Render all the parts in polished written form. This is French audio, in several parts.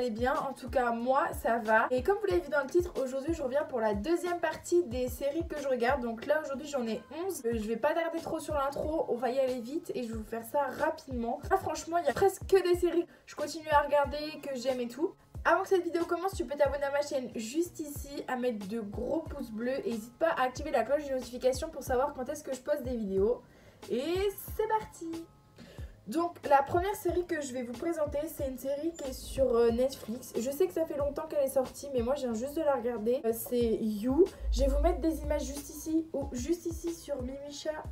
allez bien. En tout cas moi ça va. Et comme vous l'avez vu dans le titre, aujourd'hui je reviens pour la deuxième partie des séries que je regarde. Donc là aujourd'hui j'en ai 11. Je vais pas tarder trop sur l'intro, on va y aller vite et je vais vous faire ça rapidement. Là franchement il y a presque que des séries que je continue à regarder, que j'aime et tout. Avant que cette vidéo commence, tu peux t'abonner à ma chaîne juste ici, à mettre de gros pouces bleus et n'hésite pas à activer la cloche de notification pour savoir quand est-ce que je poste des vidéos. Et c'est parti! Donc la première série que je vais vous présenter, c'est une série qui est sur Netflix. Je sais que ça fait longtemps qu'elle est sortie, mais moi je viens juste de la regarder. C'est You. Je vais vous mettre des images juste ici ou juste ici sur Mimicha.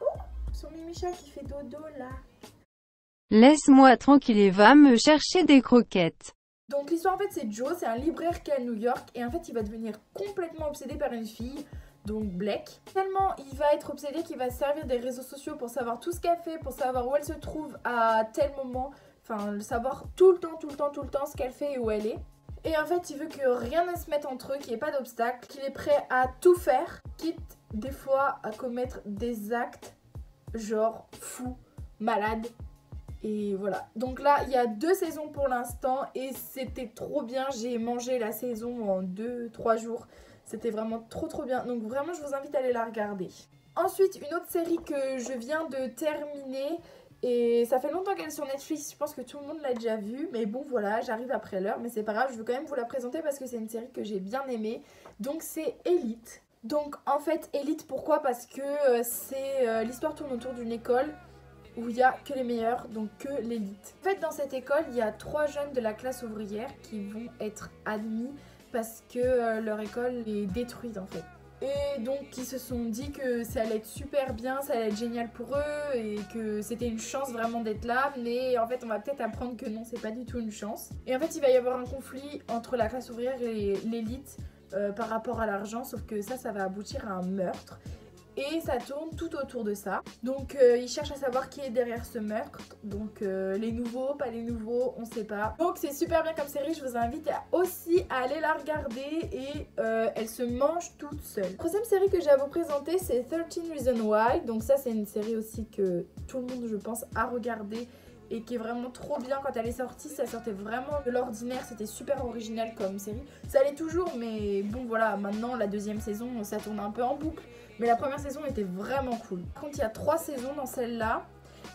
Oh, sur Mimicha qui fait dodo là. Laisse-moi tranquille et va me chercher des croquettes. Donc l'histoire en fait c'est Joe, c'est un libraire qui est à New York et en fait il va devenir complètement obsédé par une fille. Donc Blake. Tellement il va être obsédé qu'il va se servir des réseaux sociaux pour savoir tout ce qu'elle fait, pour savoir où elle se trouve à tel moment. Enfin, savoir tout le temps ce qu'elle fait et où elle est. Et en fait, il veut que rien ne se mette entre eux, qu'il n'y ait pas d'obstacle, qu'il est prêt à tout faire, quitte des fois à commettre des actes genre fous, malades. Et voilà. Donc là, il y a 2 saisons pour l'instant et c'était trop bien. J'ai mangé la saison en 2-3 jours. C'était vraiment trop bien. Donc vraiment, je vous invite à aller la regarder. Ensuite, une autre série que je viens de terminer. Et ça fait longtemps qu'elle est sur Netflix. Je pense que tout le monde l'a déjà vue. Mais bon, voilà, j'arrive après l'heure. Mais c'est pas grave, je veux quand même vous la présenter parce que c'est une série que j'ai bien aimée. Donc c'est Elite. Donc en fait, Elite, pourquoi? Parce que l'histoire tourne autour d'une école où il n'y a que les meilleurs, donc que l'élite. En fait, dans cette école, il y a 3 jeunes de la classe ouvrière qui vont être admis parce que leur école est détruite en fait. Et donc ils se sont dit que ça allait être super bien, ça allait être génial pour eux et que c'était une chance vraiment d'être là. Mais en fait on va peut-être apprendre que non, c'est pas du tout une chance. Et en fait il va y avoir un conflit entre la classe ouvrière et l'élite par rapport à l'argent, sauf que ça va aboutir à un meurtre. Et ça tourne tout autour de ça. Donc ils cherchent à savoir qui est derrière ce meurtre. Donc les nouveaux, pas les nouveaux, on sait pas. Donc c'est super bien comme série, je vous invite aussi à aller la regarder. Et elle se mange toute seule. La troisième série que j'ai à vous présenter, c'est 13 Reasons Why. Donc ça c'est une série aussi que tout le monde je pense a regardé et qui est vraiment trop bien. Quand elle est sortie, ça sortait vraiment de l'ordinaire, c'était super original comme série. Ça l'est toujours, mais bon voilà, maintenant la deuxième saison, ça tourne un peu en boucle. Mais la première saison était vraiment cool. Par contre, il y a 3 saisons dans celle-là.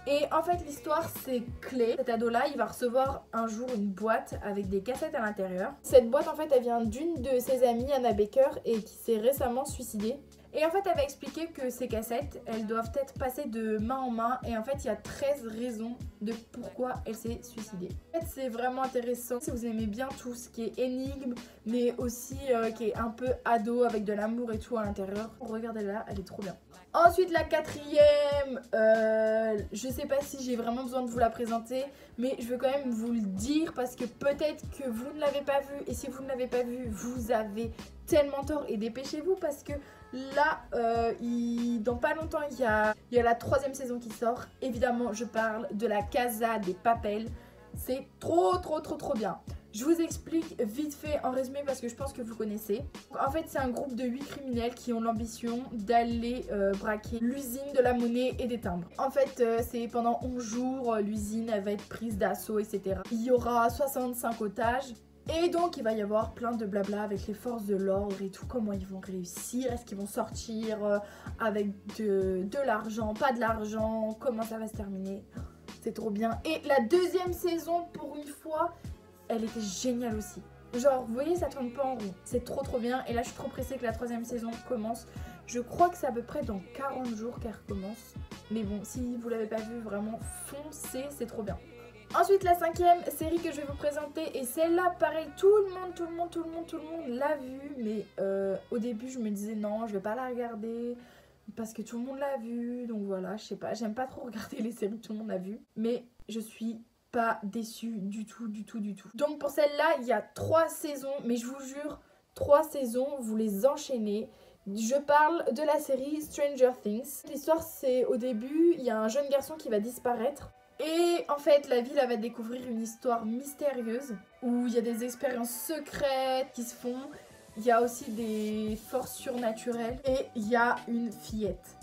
Et en fait, l'histoire, c'est Clay. Cet ado-là, il va recevoir un jour une boîte avec des cassettes à l'intérieur. Cette boîte, en fait, elle vient d'une de ses amies, Anna Baker, et qui s'est récemment suicidée. Et en fait, elle va expliquer que ces cassettes, elles doivent être passées de main en main. Et en fait, il y a 13 raisons de pourquoi elle s'est suicidée. En fait, c'est vraiment intéressant. Si vous aimez bien tout ce qui est énigme, mais aussi qui est un peu ado avec de l'amour et tout à l'intérieur, regardez-la, elle est trop bien. Ensuite, la quatrième, je sais pas si j'ai vraiment besoin de vous la présenter, mais je veux quand même vous le dire parce que peut-être que vous ne l'avez pas vue. Et si vous ne l'avez pas vue, vous avez tellement tort et dépêchez-vous parce que là, dans pas longtemps, il y a la 3e saison qui sort. Évidemment, je parle de la Casa de Papel. C'est trop bien. Je vous explique vite fait en résumé parce que je pense que vous connaissez. En fait, c'est un groupe de 8 criminels qui ont l'ambition d'aller braquer l'usine de la monnaie et des timbres. En fait, c'est pendant 11 jours, l'usine elle va être prise d'assaut, etc. Il y aura 65 otages. Et donc il va y avoir plein de blabla avec les forces de l'ordre et tout, comment ils vont réussir, est-ce qu'ils vont sortir avec de l'argent, pas de l'argent, comment ça va se terminer, c'est trop bien. Et la 2e saison pour une fois, elle était géniale aussi. Genre vous voyez ça tourne pas en rond, c'est trop bien et là je suis trop pressée que la 3e saison commence. Je crois que c'est à peu près dans 40 jours qu'elle recommence. Mais bon si vous l'avez pas vu vraiment foncez, c'est trop bien. Ensuite la 5e série que je vais vous présenter et celle-là pareil tout le monde l'a vue. Mais au début je me disais non je vais pas la regarder parce que tout le monde l'a vue. Donc voilà je sais pas, j'aime pas trop regarder les séries que tout le monde a vues. Mais je suis pas déçue du tout. Donc pour celle-là il y a 3 saisons mais je vous jure 3 saisons vous les enchaînez. Je parle de la série Stranger Things. L'histoire c'est au début il y a un jeune garçon qui va disparaître. Et en fait, la ville elle va découvrir une histoire mystérieuse où il y a des expériences secrètes qui se font. Il y a aussi des forces surnaturelles et il y a une fillette.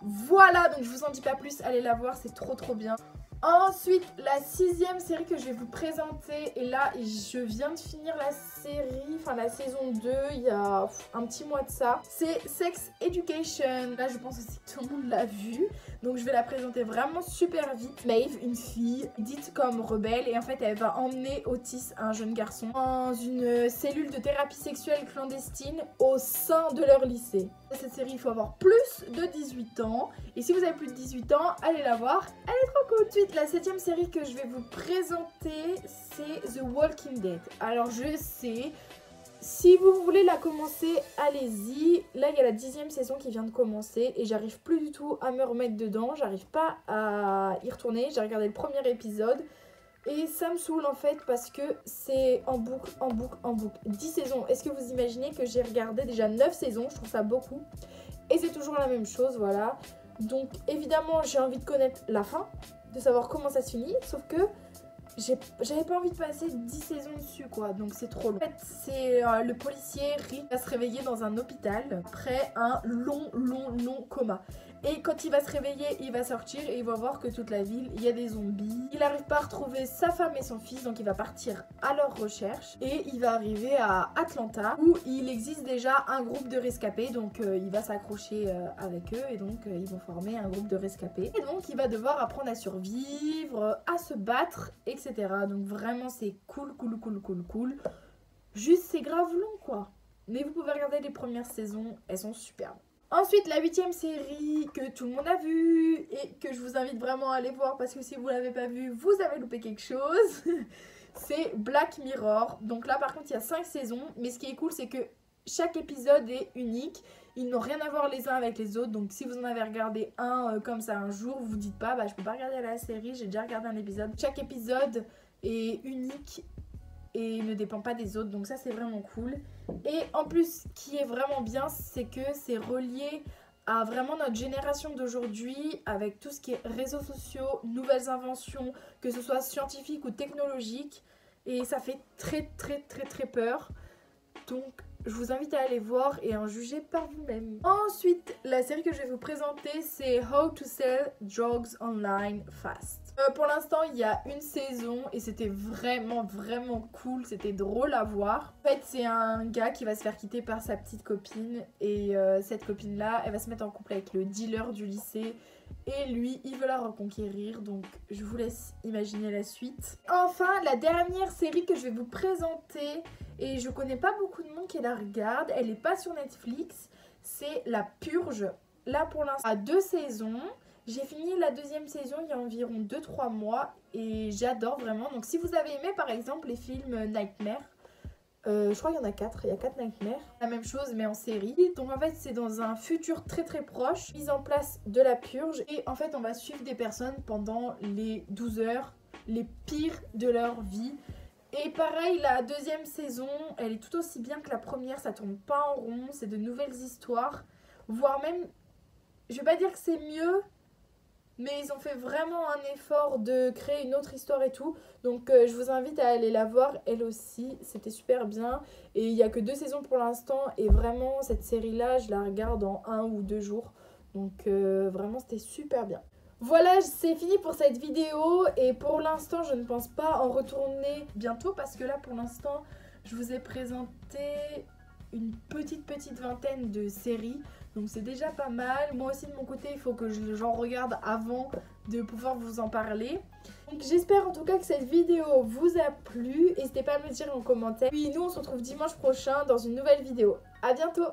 Voilà, donc je vous en dis pas plus, allez la voir, c'est trop bien. Ensuite, la 6e série que je vais vous présenter, et là je viens de finir la série, enfin la saison 2, il y a un petit mois de ça, c'est Sex Education. Là je pense aussi que tout le monde l'a vu, donc je vais la présenter vraiment super vite. Maeve, une fille dite comme rebelle, et en fait elle va emmener Otis, un jeune garçon, dans une cellule de thérapie sexuelle clandestine au sein de leur lycée. Cette série, il faut avoir plus de 18 ans, et si vous avez plus de 18 ans, allez la voir, elle est trop cool. Ensuite, la 7e série que je vais vous présenter, c'est The Walking Dead. Alors je sais, si vous voulez la commencer, allez-y. Là, il y a la 10e saison qui vient de commencer et j'arrive plus du tout à me remettre dedans. J'arrive pas à y retourner. J'ai regardé le premier épisode et ça me saoule en fait parce que c'est en boucle, en boucle, en boucle. 10 saisons. Est-ce que vous imaginez que j'ai regardé déjà 9 saisons? Je trouve ça beaucoup. Et c'est toujours la même chose, voilà. Donc évidemment, j'ai envie de connaître la fin, de savoir comment ça se finit, sauf que j'avais pas envie de passer 10 saisons dessus quoi, donc c'est trop long. En fait, c'est le policier Rick va se réveiller dans un hôpital après un long coma. Et quand il va se réveiller, il va sortir et il va voir que toute la ville, il y a des zombies. Il n'arrive pas à retrouver sa femme et son fils, donc il va partir à leur recherche. Et il va arriver à Atlanta, où il existe déjà un groupe de rescapés. Donc il va s'accrocher avec eux et donc ils vont former un groupe de rescapés. Et donc il va devoir apprendre à survivre, à se battre, etc. Donc vraiment c'est cool. Juste c'est grave long quoi. Mais vous pouvez regarder les premières saisons, elles sont superbes. Ensuite, la 8e série que tout le monde a vue et que je vous invite vraiment à aller voir parce que si vous ne l'avez pas vue, vous avez loupé quelque chose. C'est Black Mirror. Donc là, par contre, il y a 5 saisons. Mais ce qui est cool, c'est que chaque épisode est unique. Ils n'ont rien à voir les uns avec les autres. Donc si vous en avez regardé un comme ça un jour, vous dites pas, je peux pas regarder la série, j'ai déjà regardé un épisode. Chaque épisode est unique et ne dépend pas des autres, donc ça c'est vraiment cool. Et en plus, ce qui est vraiment bien, c'est que c'est relié à vraiment notre génération d'aujourd'hui, avec tout ce qui est réseaux sociaux, nouvelles inventions, que ce soit scientifique ou technologique, et ça fait très peur. Donc je vous invite à aller voir et en juger par vous-même. Ensuite, la série que je vais vous présenter, c'est How to Sell Drugs Online Fast. Pour l'instant, il y a une saison et c'était vraiment cool, c'était drôle à voir. En fait, c'est un gars qui va se faire quitter par sa petite copine et cette copine-là, elle va se mettre en couple avec le dealer du lycée et lui, il veut la reconquérir, donc je vous laisse imaginer la suite. Enfin, la dernière série que je vais vous présenter, et je connais pas beaucoup de monde qui la regarde, elle est pas sur Netflix, c'est La Purge. Là, pour l'instant, à 2 saisons. J'ai fini la 2e saison il y a environ 2-3 mois et j'adore vraiment. Donc si vous avez aimé par exemple les films Nightmare, je crois qu'il y en a 4, il y a 4 Nightmare. La même chose mais en série. Donc en fait c'est dans un futur très proche, mise en place de la purge. Et en fait on va suivre des personnes pendant les 12 heures les pires de leur vie. Et pareil, la 2e saison, elle est tout aussi bien que la première, ça tourne pas en rond, c'est de nouvelles histoires. Voire même, je vais pas dire que c'est mieux, mais ils ont fait vraiment un effort de créer une autre histoire et tout. Donc je vous invite à aller la voir, elle aussi. C'était super bien. Et il n'y a que 2 saisons pour l'instant. Et vraiment, cette série-là, je la regarde en 1 ou 2 jours. Donc vraiment, c'était super bien. Voilà, c'est fini pour cette vidéo. Et pour l'instant, je ne pense pas en retourner bientôt. Parce que là, pour l'instant, je vous ai présenté une petite vingtaine de séries. Donc c'est déjà pas mal. Moi aussi de mon côté, il faut que j'en regarde avant de pouvoir vous en parler. Donc j'espère en tout cas que cette vidéo vous a plu. N'hésitez pas à me le dire en commentaire. Puis nous on se retrouve dimanche prochain dans une nouvelle vidéo. À bientôt!